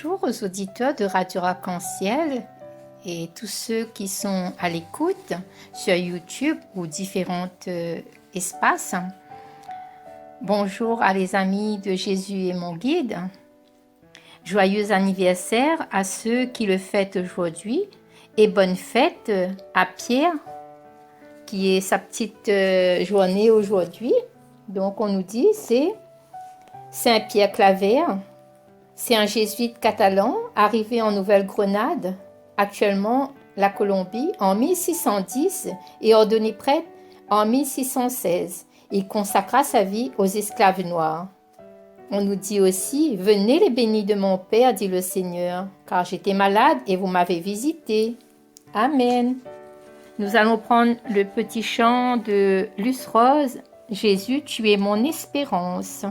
Bonjour aux auditeurs de Radio Arc-en-Ciel et tous ceux qui sont à l'écoute sur YouTube ou différents espaces. Bonjour à les amis de Jésus et mon guide. Joyeux anniversaire à ceux qui le fêtent aujourd'hui et bonne fête à Pierre qui est sa petite journée aujourd'hui. Donc on nous dit c'est Saint-Pierre Claver. C'est un jésuite catalan arrivé en Nouvelle-Grenade, actuellement la Colombie, en 1610 et ordonné prêtre en 1616. Il consacra sa vie aux esclaves noirs. On nous dit aussi « Venez les bénis de mon Père, dit le Seigneur, car j'étais malade et vous m'avez visité. » Amen. Nous allons prendre le petit chant de Luce Rose, « Jésus, tu es mon espérance ».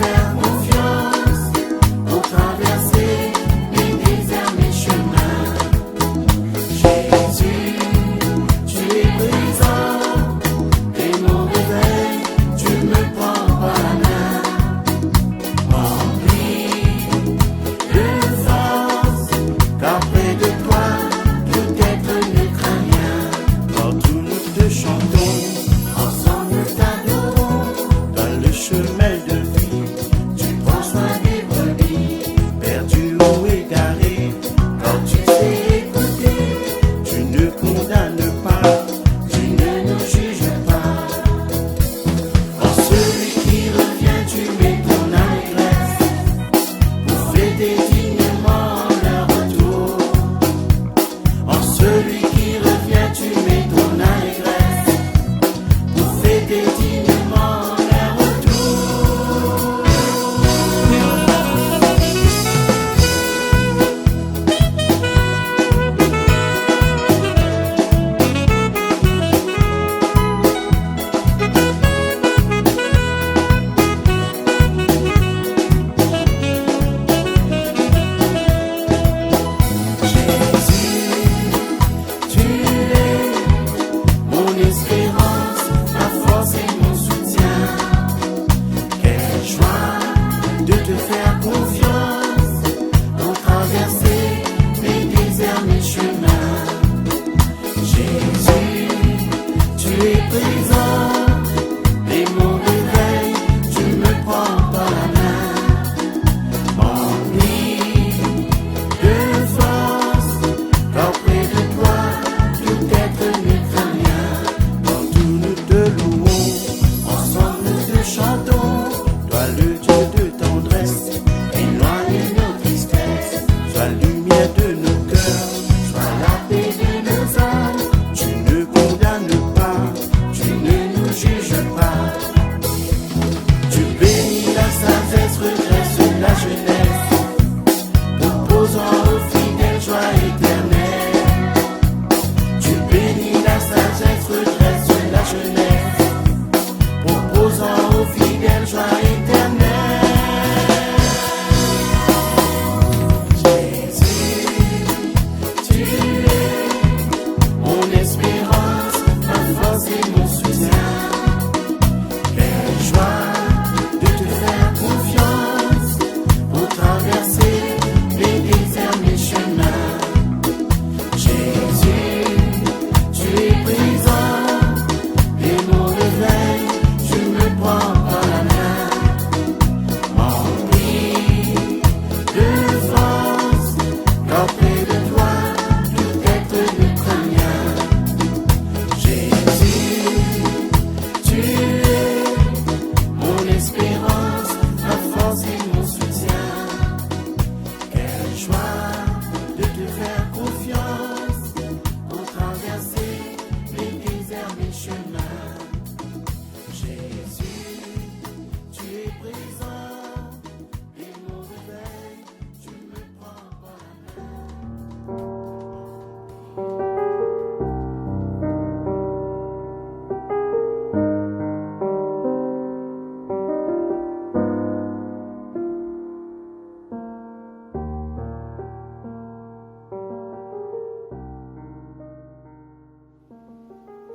Faire confiance pour traverser les déserts.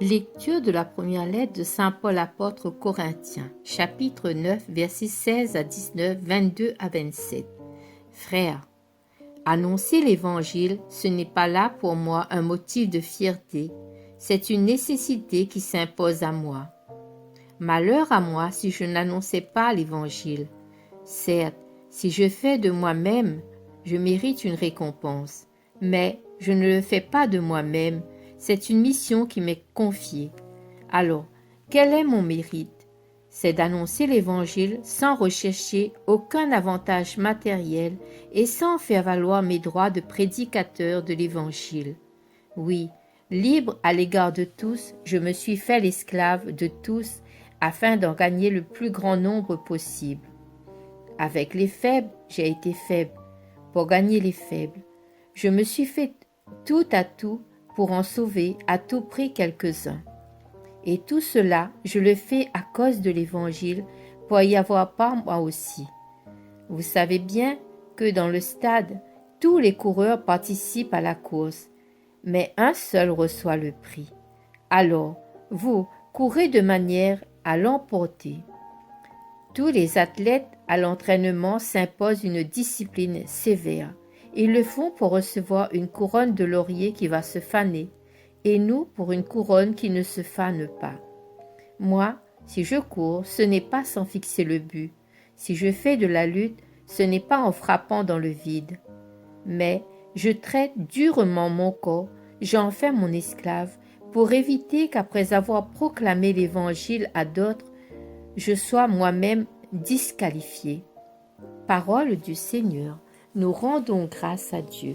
Lecture de la première lettre de Saint Paul apôtre aux Corinthiens, chapitre 9, versets 16 à 19, 22 à 27. Frères, annoncer l'Évangile, ce n'est pas là pour moi un motif de fierté, c'est une nécessité qui s'impose à moi. Malheur à moi si je n'annonçais pas l'Évangile. Certes, si je fais de moi-même, je mérite une récompense, mais je ne le fais pas de moi-même, c'est une mission qui m'est confiée. Alors, quel est mon mérite? C'est d'annoncer l'Évangile sans rechercher aucun avantage matériel et sans faire valoir mes droits de prédicateur de l'Évangile. Oui, libre à l'égard de tous, je me suis fait l'esclave de tous afin d'en gagner le plus grand nombre possible. Avec les faibles, j'ai été faible pour gagner les faibles. Je me suis fait tout à tout pour en sauver à tout prix quelques-uns. Et tout cela, je le fais à cause de l'Évangile, pour y avoir part moi aussi. Vous savez bien que dans le stade, tous les coureurs participent à la course, mais un seul reçoit le prix. Alors, vous courez de manière à l'emporter. Tous les athlètes à l'entraînement s'imposent une discipline sévère. Ils le font pour recevoir une couronne de laurier qui va se faner, et nous pour une couronne qui ne se fane pas. Moi, si je cours, ce n'est pas sans fixer le but. Si je fais de la lutte, ce n'est pas en frappant dans le vide. Mais je traite durement mon corps, j'en fais mon esclave, pour éviter qu'après avoir proclamé l'Évangile à d'autres, je sois moi-même disqualifié. Parole du Seigneur. Nous rendons grâce à Dieu.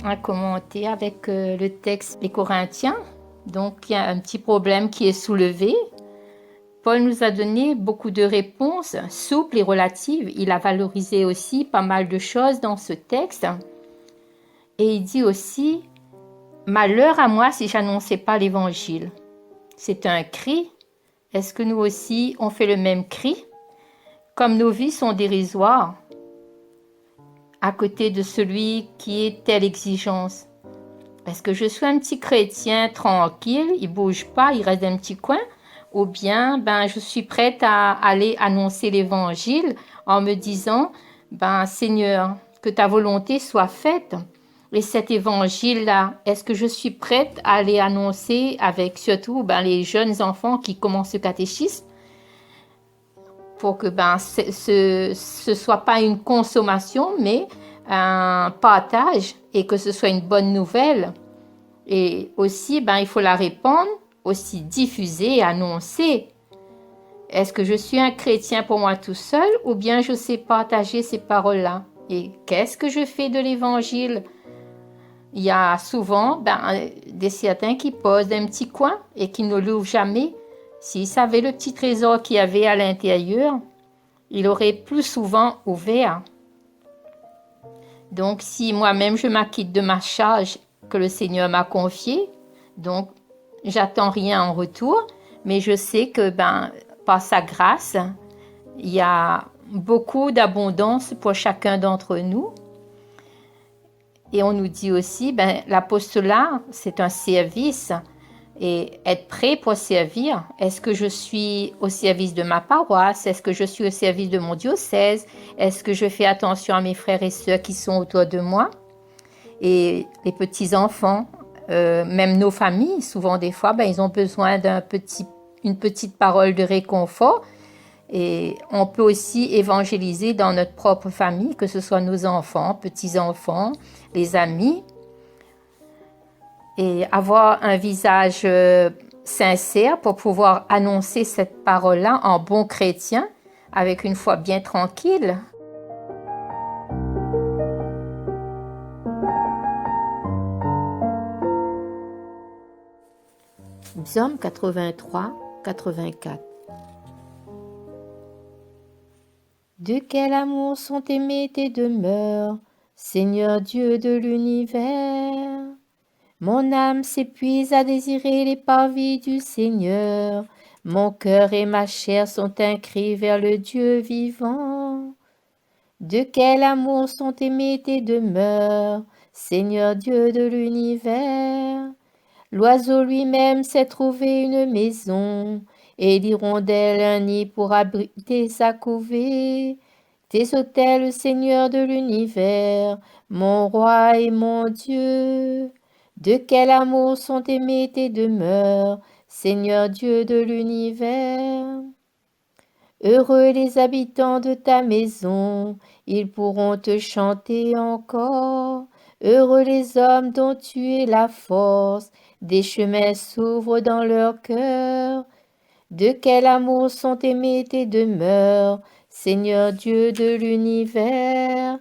Un commentaire avec le texte des Corinthiens. Donc, il y a un petit problème qui est soulevé. Paul nous a donné beaucoup de réponses souples et relatives. Il a valorisé aussi pas mal de choses dans ce texte. Et il dit aussi, « Malheur à moi si j'annonçais pas l'Évangile. » C'est un cri. Est-ce que nous aussi, on fait le même cri? Comme nos vies sont dérisoires, à côté de celui qui est telle exigence. Est-ce que je suis un petit chrétien tranquille, il bouge pas, il reste dans un petit coin, ou bien je suis prête à aller annoncer l'Évangile en me disant, Seigneur, que ta volonté soit faite. Et cet évangile-là, est-ce que je suis prête à aller annoncer avec surtout les jeunes enfants qui commencent le catéchisme, pour que ce soit pas une consommation, mais un partage et que ce soit une bonne nouvelle. Et aussi, il faut la répandre, aussi diffuser et annoncer. Est-ce que je suis un chrétien pour moi tout seul ou bien je sais partager ces paroles-là? Et qu'est-ce que je fais de l'évangile? Il y a souvent des certains qui posent un petit coin et qui ne l'ouvrent jamais. S'ils savaient le petit trésor qu'il y avait à l'intérieur, il aurait plus souvent ouvert. Donc, si moi-même je m'acquitte de ma charge que le Seigneur m'a confiée, donc j'attends rien en retour, mais je sais que par sa grâce, il y a beaucoup d'abondance pour chacun d'entre nous. Et on nous dit aussi, l'apostolat, c'est un service. Et être prêt pour servir. Est-ce que je suis au service de ma paroisse? Est-ce que je suis au service de mon diocèse? Est-ce que je fais attention à mes frères et sœurs qui sont autour de moi? Et les petits-enfants, même nos familles, souvent des fois, ils ont besoin une petite parole de réconfort. Et on peut aussi évangéliser dans notre propre famille, que ce soit nos enfants, petits-enfants, les amis. Et avoir un visage sincère pour pouvoir annoncer cette parole-là en bon chrétien, avec une foi bien tranquille. Psaume 83, 84. De quel amour sont aimées tes demeures, Seigneur Dieu de l'univers? Mon âme s'épuise à désirer les parvis du Seigneur. Mon cœur et ma chair sont un cri vers le Dieu vivant. De quel amour sont aimées tes demeures, Seigneur Dieu de l'univers? L'oiseau lui-même s'est trouvé une maison, et l'hirondelle un nid pour abriter sa couvée. Tes autels, Seigneur de l'univers, mon roi et mon Dieu. De quel amour sont aimées tes demeures, Seigneur Dieu de l'univers. Heureux les habitants de ta maison, ils pourront te chanter encore. Heureux les hommes dont tu es la force, des chemins s'ouvrent dans leur cœur. De quel amour sont aimées tes demeures, Seigneur Dieu de l'univers.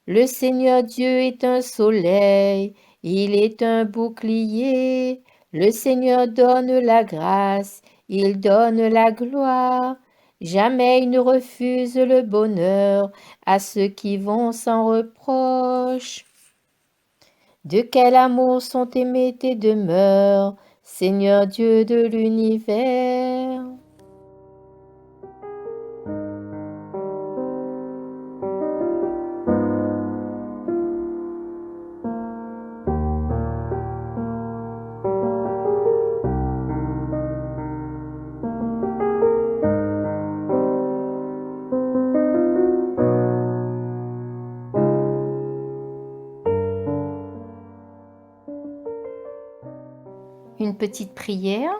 Le Seigneur Dieu est un soleil, il est un bouclier. Le Seigneur donne la grâce, il donne la gloire. Jamais il ne refuse le bonheur à ceux qui vont sans reproche. De quel amour sont aimées tes demeures, Seigneur Dieu de l'univers. Une petite prière.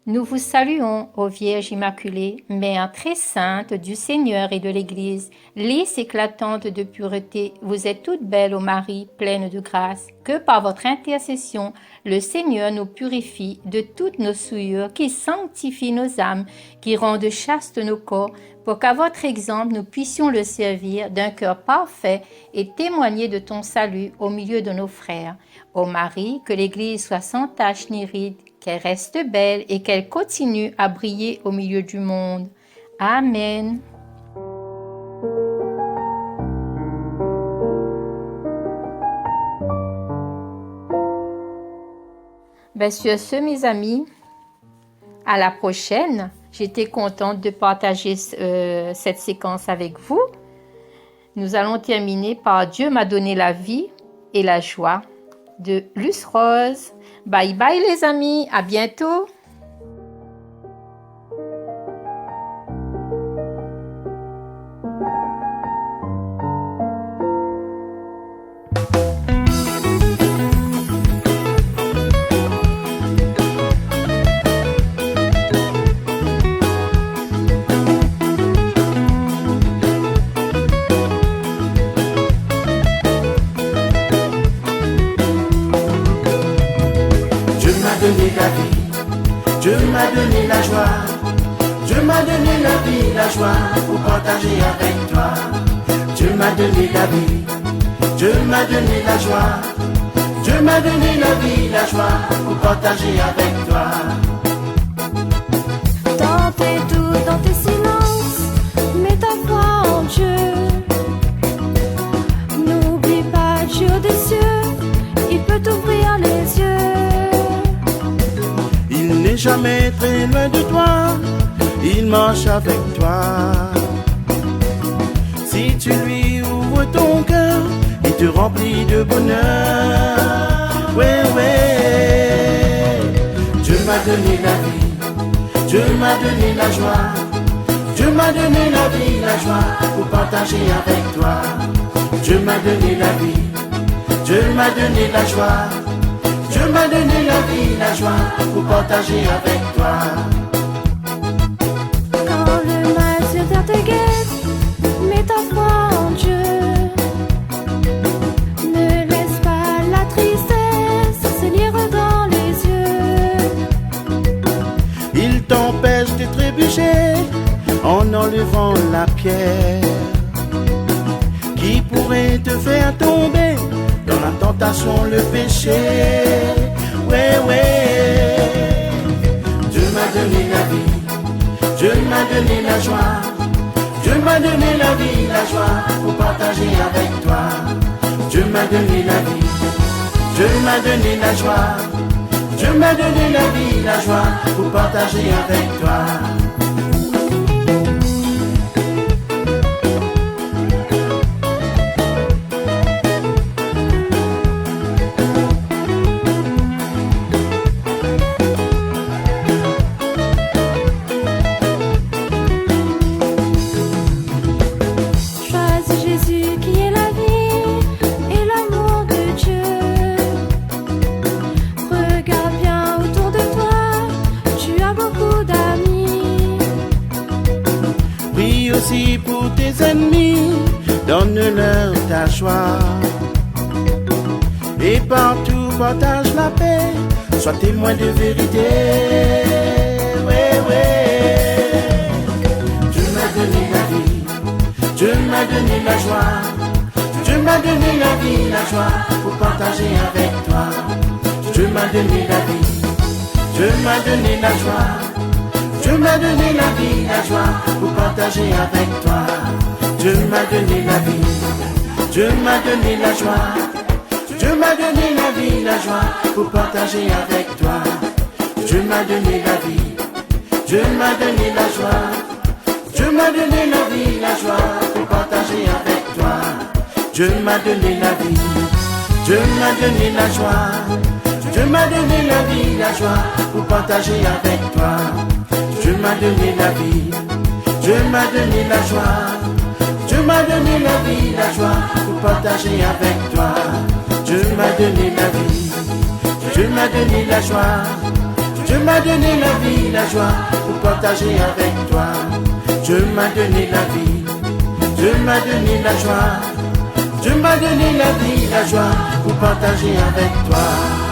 Nous vous saluons, ô Vierge Immaculée, Mère très sainte du Seigneur et de l'Église, lys éclatante de pureté, vous êtes toute belle, ô Marie, pleine de grâce. Que par votre intercession, le Seigneur nous purifie de toutes nos souillures, qui sanctifie nos âmes, qui rendent chastes nos corps, pour qu'à votre exemple nous puissions le servir d'un cœur parfait et témoigner de ton salut au milieu de nos frères. Ô Marie, que l'Église soit sans tache ni ride, qu'elle reste belle et qu'elle continue à briller au milieu du monde. Amen. Sur ce, mes amis, à la prochaine. J'étais contente de partager cette séquence avec vous. Nous allons terminer par Dieu m'a donné la vie et la joie de Luce Rose. Bye bye les amis, à bientôt. Dieu m'a donné la joie, Dieu m'a donné la vie, la joie pour partager avec toi. Dieu m'a donné la vie, Dieu m'a donné la joie, Dieu m'a donné la vie, la joie pour partager avec toi. Dans tes doutes, dans tes silences, mets ta foi en Dieu. N'oublie pas Dieu des cieux, il peut t'ouvrir les yeux. Il n'est jamais très loin de toi, il marche avec toi. Si tu lui ouvres ton cœur, il te remplit de bonheur. Ouais, ouais. Dieu m'a donné la vie, Dieu m'a donné la joie, Dieu m'a donné la vie, la joie pour partager avec toi. Dieu m'a donné la vie, Dieu m'a donné la joie, Dieu m'a donné la vie, la joie pour partager avec toi. Quand le mal sur terre te guette, mets ta foi en Dieu. Ne laisse pas la tristesse se lire dans les yeux. Il t'empêche de trébucher en enlevant la pierre qui pourrait te faire tomber dans la tentation, le péché. Ouais, ouais. Dieu m'a donné la vie, Dieu m'a donné la joie, Dieu m'a donné la vie, la joie pour partager avec toi. Dieu m'a donné la vie, Dieu m'a donné la joie, Dieu m'a donné la vie, la joie pour partager avec toi. bonheur, ta joie. Et partout partage la paix, sois témoin de vérité. Ouais, ouais. Dieu m'a donné la vie, Dieu m'a donné la joie. Dieu m'a donné la vie, la joie pour partager avec toi. Dieu m'a donné la vie, Dieu m'a donné la joie. Dieu m'a donné la vie, la joie pour partager avec toi. Dieu m'a donné la vie, Dieu m'a donné la joie. Dieu m'a donné la vie, la joie pour partager avec toi. Dieu m'a donné la vie, Dieu m'a donné la joie. Dieu m'a donné la vie, la joie pour partager avec toi. Dieu m'a donné la vie, Dieu m'a donné la joie. Dieu m'a donné la vie, la joie pour partager avec toi. Dieu m'a donné la vie, Dieu m'a donné la joie. Dieu m'a donné la vie, la joie pour partager avec toi. Dieu m'a donné la vie, Dieu m'a donné la joie. Dieu m'a donné la vie, la joie pour partager avec toi. Dieu m'a donné la vie, Dieu m'a donné la joie. Dieu m'a donné la vie, la joie pour partager avec toi.